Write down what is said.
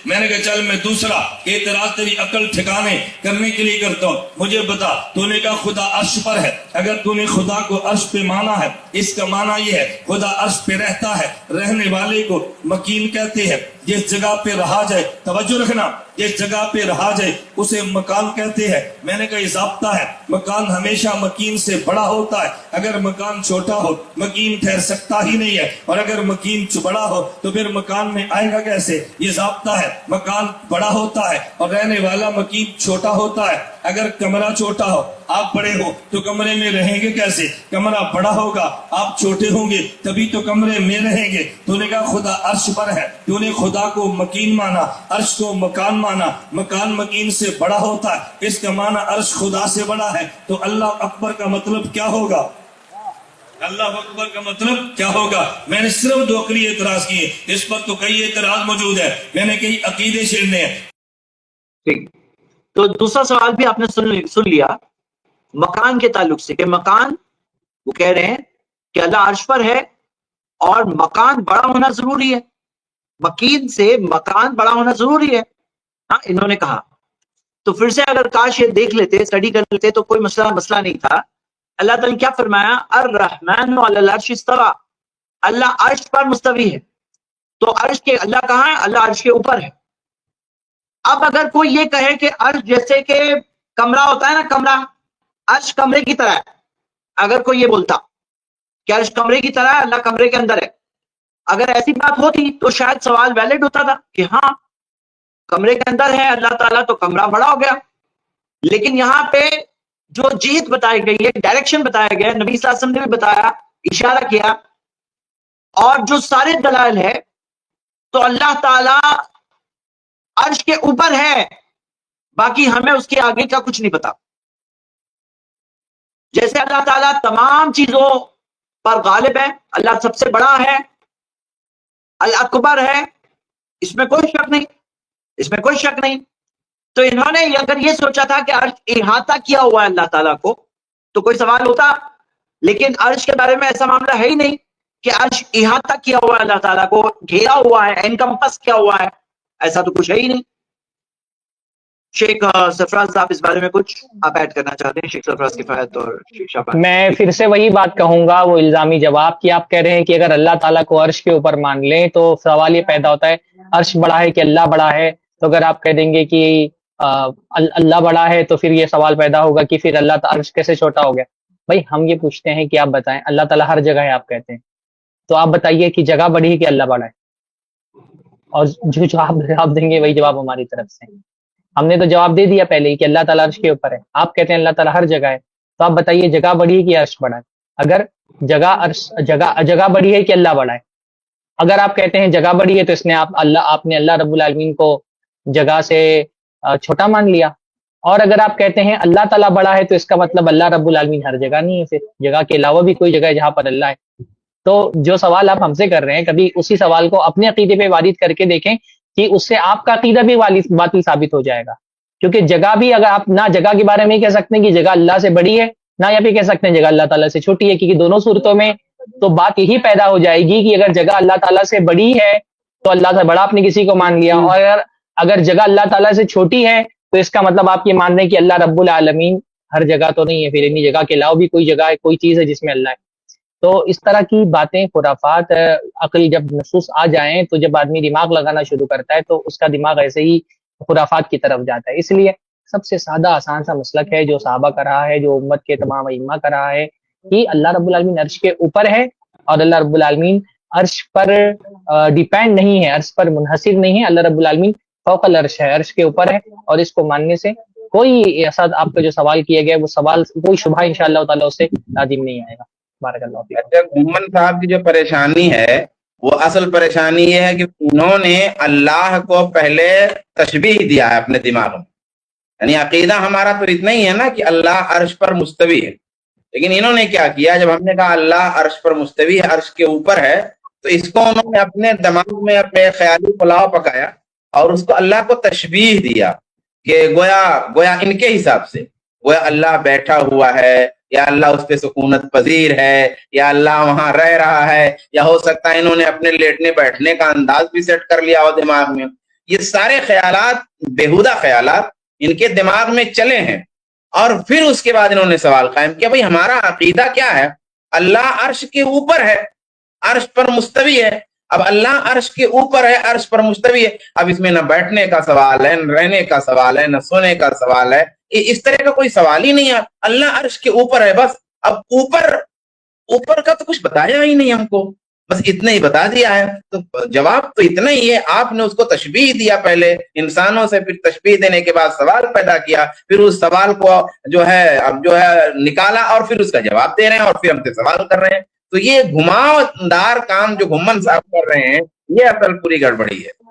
میں نے کہا چل میں دوسرا اعتراض تیری عقل ٹھکانے کرنے کے لیے کرتا ہوں، مجھے بتا، تو نے کہا خدا عرش پر ہے، اگر تو نے خدا کو عرش پہ مانا ہے، اس کا معنی یہ ہے خدا عرش پہ رہتا ہے، رہنے والے کو مکین کہتے ہیں، جس جگہ پہ رہا جائے، توجہ رکھنا، جس جگہ پہ رہا جائے اسے مکان کہتے ہیں۔ میں نے کہا یہ ضابطہ ہے، مکان ہمیشہ مکین سے بڑا ہوتا ہے، اگر مکان چھوٹا ہو مکین ٹھہر سکتا ہی نہیں ہے، اور اگر مکین بڑا ہو تو پھر مکان میں آئے گا کیسے؟ یہ ضابطہ ہے، مکان بڑا ہوتا ہے اور رہنے والا مکین چھوٹا ہوتا ہے۔ اگر کمرہ چھوٹا ہو آپ بڑے ہو تو کمرے میں رہیں گے کیسے؟ کمرہ بڑا ہوگا آپ چھوٹے ہوں گے تبھی تو کمرے میں رہیں گے۔ تو نے کہا خدا عرش پر ہے، تو نے خدا کو مکین مانا، عرش کو مکان مانا، مکان مکین سے بڑا ہوتا ہے، اس کا معنی عرش خدا سے بڑا ہے، تو اللہ اکبر کا مطلب کیا ہوگا؟ اللہ اکبر کا مطلب کیا ہوگا؟ میں نے صرف دو عقلی اعتراض کیے، اس پر تو کئی اعتراض موجود ہے، میں نے کئی عقیدے چھیڑنے ہیں۔ ٹھیک، تو دوسرا سوال بھی آپ نے سن لیا مکان کے تعلق سے، کہ مکان وہ کہہ رہے ہیں کہ اللہ عرش پر ہے اور مکان بڑا ہونا ضروری ہے، مکین سے مکان بڑا ہونا ضروری ہے، ہاں انہوں نے کہا۔ تو پھر سے اگر کاش یہ دیکھ لیتے، اسٹڈی کر لیتے تو کوئی مسئلہ نہیں تھا۔ اللہ تعالیٰ نے کیا فرمایا؟ الرحمن علی العرش استوی، اللہ عرش پر مستوی ہے۔ تو عرش کے اللہ کہاں ہے؟ اللہ عرش کے اوپر ہے۔ اب اگر کوئی یہ کہے کہ عرش جیسے کہ کمرہ ہوتا ہے نا، کمرہ، عرش کمرے کی طرح ہے، اگر کوئی یہ بولتا کہ عرش کمرے کی طرح ہے، اللہ کمرے کے اندر ہے، اگر ایسی بات ہوتی تو شاید سوال ویلڈ ہوتا تھا کہ ہاں کمرے کے اندر ہے اللہ تعالیٰ تو کمرہ بڑا ہو گیا۔ لیکن یہاں پہ جو جہت بتائی گئی ہے، ڈائریکشن بتایا گیا، نبی صلی اللہ علیہ وسلم نے بھی بتایا، اشارہ کیا، اور جو سارے دلائل ہے، تو اللہ تعالیٰ عرش کے اوپر ہے، باقی ہمیں اس کے آگے کا کچھ نہیں پتا۔ جیسے اللہ تعالیٰ تمام چیزوں پر غالب ہے، اللہ سب سے بڑا ہے، الاکبر ہے، اس میں کوئی شک نہیں، اس میں کوئی شک نہیں۔ تو انہوں نے اگر یہ سوچا تھا کہ عرش احاطہ کیا ہوا ہے اللہ تعالیٰ کو تو کوئی سوال ہوتا، لیکن عرش کے بارے میں ایسا معاملہ ہے ہی نہیں کہ عرش احاطہ کیا ہوا ہے اللہ تعالیٰ کو، گھیرا ہوا ہے، انکمپس کیا ہوا ہے، ایسا تو کچھ ہے ہی نہیں۔ شیخ سرفراز صاحب اس بارے میں کچھ آپ ایڈ کرنا چاہتے ہیں؟ شیخ سرفراز کفایت اور شیخ شاہباز۔ میں پھر سے وہی بات کہوں گا، وہ الزامی جواب کی آپ کہہ رہے ہیں کہ اگر اللہ تعالیٰ کو عرش کے اوپر مان لیں تو سوال یہ پیدا ہوتا ہے عرش بڑا ہے کہ اللہ بڑا ہے، تو اگر آپ کہہ دیں گے کہ اللہ بڑا ہے تو پھر یہ سوال پیدا ہوگا کہ پھر اللہ تعالیٰ عرش کیسے چھوٹا ہو گیا؟ بھائی ہم یہ پوچھتے ہیں کہ آپ بتائیں، اللہ تعالیٰ ہر جگہ ہے آپ کہتے ہیں، تو آپ بتائیے کہ جگہ بڑی ہے کہ اللہ بڑا ہے؟ اور جو جواب دیں گے وہی جواب ہماری طرف سے۔ ہم نے تو جواب دے دیا پہلے ہی کہ اللہ تعالیٰ عرش کے اوپر ہے، آپ کہتے ہیں اللہ تعالیٰ ہر جگہ ہے، تو آپ بتائیے جگہ بڑی ہے کہ عرش بڑا ہے؟ اگر جگہ بڑی ہے کہ اللہ بڑا ہے، اگر آپ کہتے ہیں جگہ بڑی ہے تو اس نے آپ نے اللہ رب العالمین کو جگہ سے چھوٹا مان لیا، اور اگر آپ کہتے ہیں اللہ تعالیٰ بڑا ہے تو اس کا مطلب اللہ رب العالمین ہر جگہ نہیں ہے، پھر جگہ کے علاوہ بھی کوئی جگہ ہے جہاں پر اللہ ہے۔ تو جو سوال آپ ہم سے کر رہے ہیں، کبھی اسی سوال کو اپنے عقیدے پہ وارد کر کے دیکھیں کہ اس سے آپ کا عقیدہ بھی باطل ثابت ہو جائے گا، کیونکہ جگہ بھی اگر آپ نہ جگہ کے بارے میں کہہ سکتے ہیں کہ جگہ اللہ سے بڑی ہے، نہ یہ بھی کہہ سکتے ہیں جگہ اللہ تعالیٰ سے چھوٹی ہے، کیونکہ دونوں صورتوں میں تو بات یہی پیدا ہو جائے گی کہ اگر جگہ اللہ تعالیٰ سے بڑی ہے تو اللہ سے بڑا آپ نے کسی کو مان لیا، اور اگر جگہ اللہ تعالیٰ سے چھوٹی ہے تو اس کا مطلب آپ یہ مان رہے ہیں کہ اللہ رب العالمین ہر جگہ تو نہیں ہے، پھر انہی جگہ کے علاوہ بھی کوئی جگہ ہے، کوئی چیز ہے جس میں اللہ ہے۔ تو اس طرح کی باتیں، خرافات، عقل جب نصوص آ جائیں تو جب آدمی دماغ لگانا شروع کرتا ہے تو اس کا دماغ ایسے ہی خرافات کی طرف جاتا ہے۔ اس لیے سب سے سادہ آسان سا مسلک ہے جو صحابہ کا رہا ہے، جو امت کے تمام ائمہ کا رہا ہے، کہ اللہ رب العالمین عرش کے اوپر ہے، اور اللہ رب العالمین عرش پر ڈیپینڈ نہیں ہے، عرش پر منحصر نہیں ہے، اللہ رب العالمین فوق العرش ہے، عرش کے اوپر ہے، اور اس کو ماننے سے کوئی ایسا آپ کا جو سوال کیا گیا وہ سوال کوئی شبہ انشاءاللہ تعالیٰ اس سے لازم نہیں آئے گا۔ بارک اللہ فیک۔ مومن صاحب کی جو پریشانی ہے وہ اصل پریشانی یہ ہے کہ انہوں نے اللہ کو پہلے تشبیہ دیا ہے اپنے دماغ میں، یعنی عقیدہ ہمارا تو اتنا ہی ہے نا کہ اللہ عرش پر مستوی ہے، لیکن انہوں نے کیا کیا، جب ہم نے کہا اللہ عرش پر مستوی ہے، عرش کے اوپر ہے، تو اس کو انہوں نے اپنے دماغ میں اپنے خیالی پلاؤ پکایا اور اس کو اللہ کو تشبیہ دیا کہ گویا ان کے حساب سے گویا اللہ بیٹھا ہوا ہے، یا اللہ اس پہ سکونت پذیر ہے، یا اللہ وہاں رہ رہا ہے، یا ہو سکتا ہے انہوں نے اپنے لیٹنے بیٹھنے کا انداز بھی سیٹ کر لیا ہو دماغ میں یہ سارے خیالات بےہودہ خیالات ان کے دماغ میں چلے ہیں، اور پھر اس کے بعد انہوں نے سوال قائم کیا بھئی ہمارا عقیدہ کیا ہے؟ اللہ عرش کے اوپر ہے، عرش پر مستوی ہے۔ اب اللہ عرش کے اوپر ہے، عرش پر مستوی ہے، اب اس میں نہ بیٹھنے کا سوال ہے، نہ رہنے کا سوال ہے، نہ سونے کا سوال ہے، اس طرح کا کوئی سوال ہی نہیں ہے۔ اللہ عرش کے اوپر ہے بس۔ اب اوپر کا تو کچھ بتایا ہی نہیں ہم کو، بس اتنا ہی بتا دیا ہے، تو جواب تو اتنا ہی ہے۔ آپ نے اس کو تشبیہ دیا پہلے انسانوں سے، پھر تشبیہ دینے کے بعد سوال پیدا کیا، پھر اس سوال کو جو ہے نکالا اور پھر اس کا جواب دے رہے ہیں اور پھر ہم سے سوال کر رہے ہیں۔ تو یہ گھماؤ دار کام جو گھمن صاحب کر رہے ہیں، یہ اصل پوری گڑبڑی ہے۔